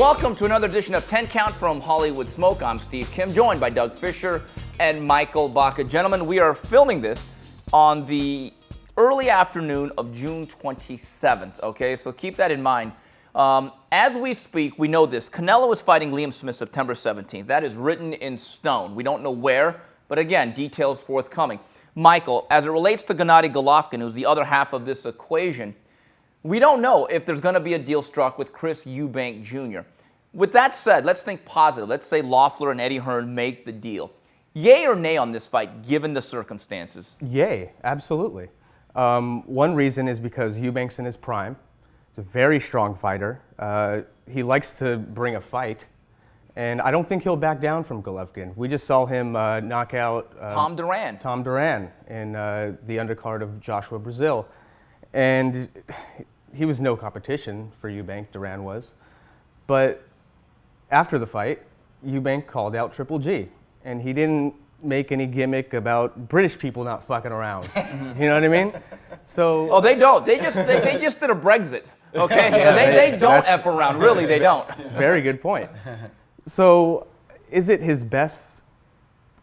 Welcome to another edition of 10 Count from Hollywood Smoke. I'm Steve Kim, joined by Doug Fisher and Michael Baca. Gentlemen, we are filming this on the early afternoon of June 27th, okay? So keep that in mind. As we speak, we know this. Canelo is fighting Liam Smith September 17th. That is written in stone. We don't know where, but again, details forthcoming. Michael, as it relates to Gennady Golovkin, who's the other half of this equation, we don't know if there's going to be a deal struck with Chris Eubank Jr. With that said, let's think positive. Let's say Loeffler and Eddie Hearn make the deal. Yay or nay on this fight, given the circumstances? Yay, absolutely. One reason is because Eubank's in his prime. He's a very strong fighter. He likes to bring a fight, and I don't think he'll back down from Golovkin. We just saw him knock out Tom Duran in the undercard of Joshua Brazil. And he was no competition for Eubank, Duran was. But after the fight, Eubank called out Triple G. And he didn't make any gimmick about British people not fucking around. You know what I mean? So. Oh, they don't. They just did a Brexit. Okay? They don't F around. Really, they don't. Very good point. So, is it his best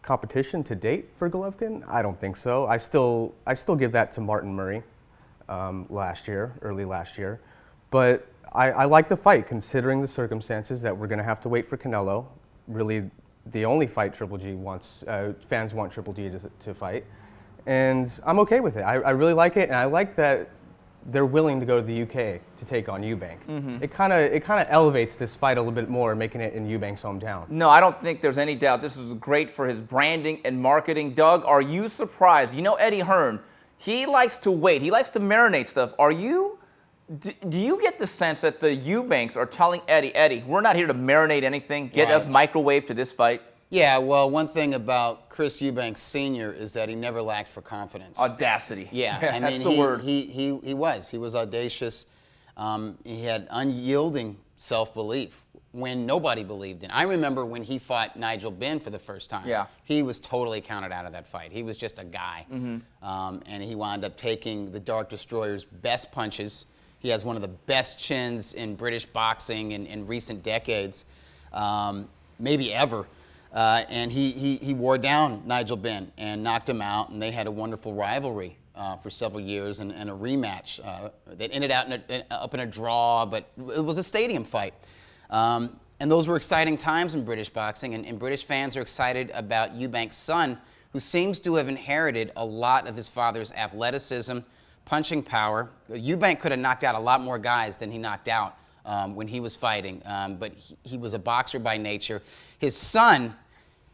competition to date for Golovkin? I don't think so. I still give that to Martin Murray. Early last year. But I like the fight, considering the circumstances that we're going to have to wait for Canelo. Really, the only fight Triple G wants, fans want Triple G to fight. And I'm okay with it. I really like it, and I like that they're willing to go to the UK to take on Eubank. Mm-hmm. It kind of elevates this fight a little bit more, making it in Eubank's hometown. No, I don't think there's any doubt. This is great for his branding and marketing. Doug, are you surprised? You know Eddie Hearn, he likes to wait. He likes to marinate stuff. Do you get the sense that the Eubanks are telling Eddie, we're not here to marinate anything, get us microwave to this fight? Yeah, well, one thing about Chris Eubanks Sr. is that he never lacked for confidence. Audacity. Yeah, I mean, that's the word. He was audacious. He had unyielding self-belief when nobody believed in. I remember when he fought Nigel Benn for the first time. Yeah. He was totally counted out of that fight. He was just a guy. Mm-hmm. And he wound up taking the Dark Destroyer's best punches. He has one of the best chins in British boxing in recent decades, maybe ever. And he wore down Nigel Benn and knocked him out, and they had a wonderful rivalry for several years and a rematch that ended up in a draw, but it was a stadium fight. And those were exciting times in British boxing, and British fans are excited about Eubank's son, who seems to have inherited a lot of his father's athleticism, punching power. Eubank could have knocked out a lot more guys than he knocked out when he was fighting, but he was a boxer by nature. His son,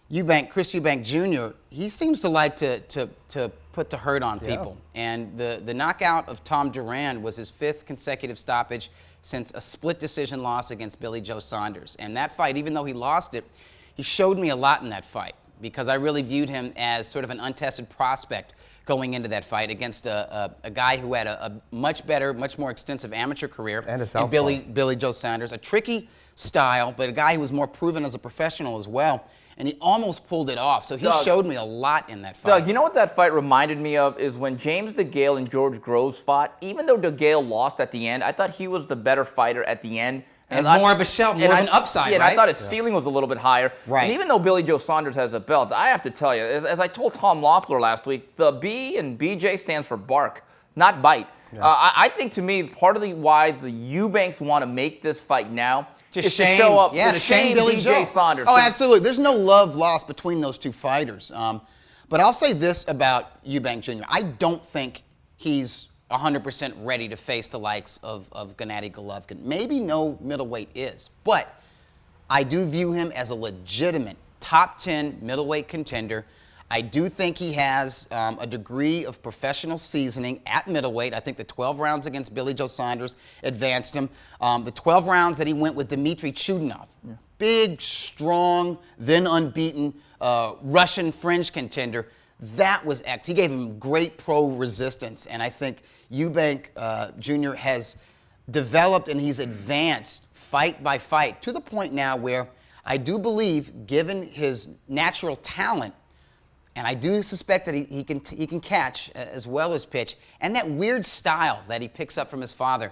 Chris Eubank Jr., he seems to like to put the hurt on people. And the knockout of Tom Duran was his 5th consecutive stoppage since a split decision loss against Billy Joe Saunders. And that fight, even though he lost it, he showed me a lot in that fight because I really viewed him as sort of an untested prospect going into that fight against a guy who had a much better, much more extensive amateur career. And a southpaw. Billy Joe Saunders. A tricky style, but a guy who was more proven as a professional as well. And he almost pulled it off. So he showed me a lot in that fight. Doug, you know what that fight reminded me of is when James DeGale and George Groves fought. Even though DeGale lost at the end, I thought he was the better fighter at the end. And more of an upside, yeah, right? And I thought his ceiling was a little bit higher. Right. And even though Billy Joe Saunders has a belt, I have to tell you, as I told Tom Loeffler last week, the B in BJ stands for bark, not bite. Yeah. I think, to me, part of why the Eubanks want to make this fight now is to show up, to shame Billy Joe Saunders. Oh, absolutely. There's no love lost between those two fighters. But I'll say this about Eubank Jr. I don't think he's 100% ready to face the likes of Gennady Golovkin. Maybe no middleweight is, but I do view him as a legitimate top 10 middleweight contender. I do think he has a degree of professional seasoning at middleweight. I think the 12 rounds against Billy Joe Saunders advanced him. The 12 rounds that he went with Dmitry Chudinov, big, strong, then unbeaten Russian fringe contender, that was X. He gave him great pro resistance, and I think Eubank Jr. has developed and he's advanced fight by fight to the point now where I do believe, given his natural talent, and I do suspect that he can catch as well as pitch, and that weird style that he picks up from his father,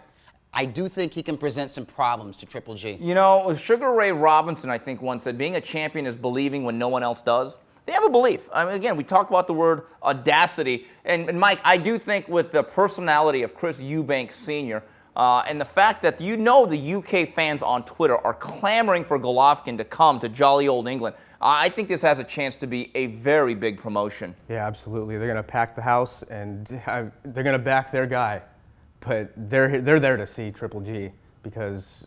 I do think he can present some problems to Triple G. You know, Sugar Ray Robinson, I think, once said, being a champion is believing when no one else does. They have a belief. I mean, again, we talk about the word audacity. And Mike, I do think with the personality of Chris Eubanks Sr., and the fact that the UK fans on Twitter are clamoring for Golovkin to come to jolly old England, I think this has a chance to be a very big promotion. Yeah, absolutely. They're going to pack the house, and they're going to back their guy. But they're there to see Triple G because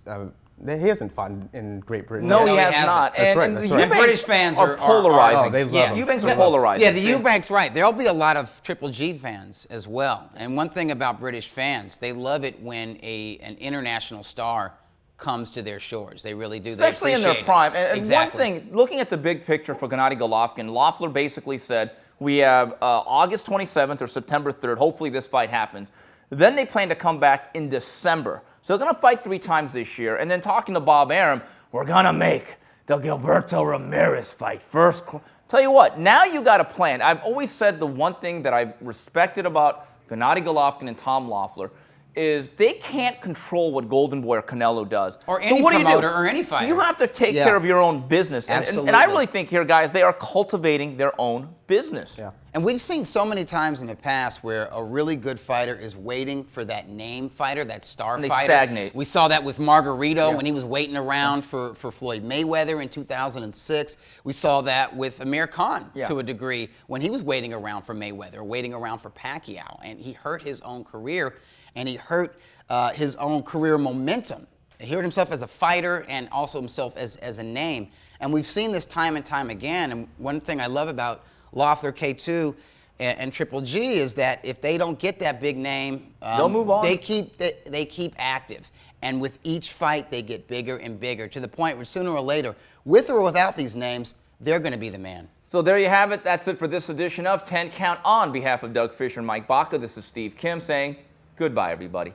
he hasn't fought in Great Britain. No, yet. he has hasn't. not. That's right, And that's the right. Eubanks British fans are polarizing. Oh, they love him. Eubanks They are love him. polarizing. Yeah, the Eubanks, right. There'll be a lot of Triple G fans as well. And one thing about British fans, they love it when an international star comes to their shores. They really do. Especially in their appreciate it. prime. And Exactly. one thing, looking at the big picture for Gennady Golovkin, Loeffler basically said, we have August 27th or September 3rd. Hopefully this fight happens. Then they plan to come back in December. So they're going to fight 3 times this year. And then talking to Bob Arum, we're going to make the Gilberto Ramirez fight first. Tell you what, now you got a plan. I've always said the one thing that I respected about Gennady Golovkin and Tom Loeffler is they can't control what Golden Boy or Canelo does. Or any what do you do? promoter or any fighter. You have to take Yeah. care of your own business. And I Absolutely. really think here, guys, they are cultivating their own business. Yeah. And we've seen so many times in the past where a really good fighter is waiting for that name fighter, that star And they fighter. stagnate. We saw that with Margarito when he was waiting around for Floyd Mayweather in 2006. We saw that with Amir Khan to a degree when he was waiting around for Mayweather, waiting around for Pacquiao. And he hurt his own career, and he hurt his own career momentum. He hurt himself as a fighter and also himself as a name. And we've seen this time and time again. And one thing I love about Loeffler, K2, and Triple G is that if they don't get that big name, they'll move on. They keep active, and with each fight they get bigger and bigger to the point where sooner or later, with or without these names, they're going to be the man. So there you have it. That's it for this edition of 10 Count. On behalf of Doug Fisher and Mike Baca, this is Steve Kim saying goodbye, everybody.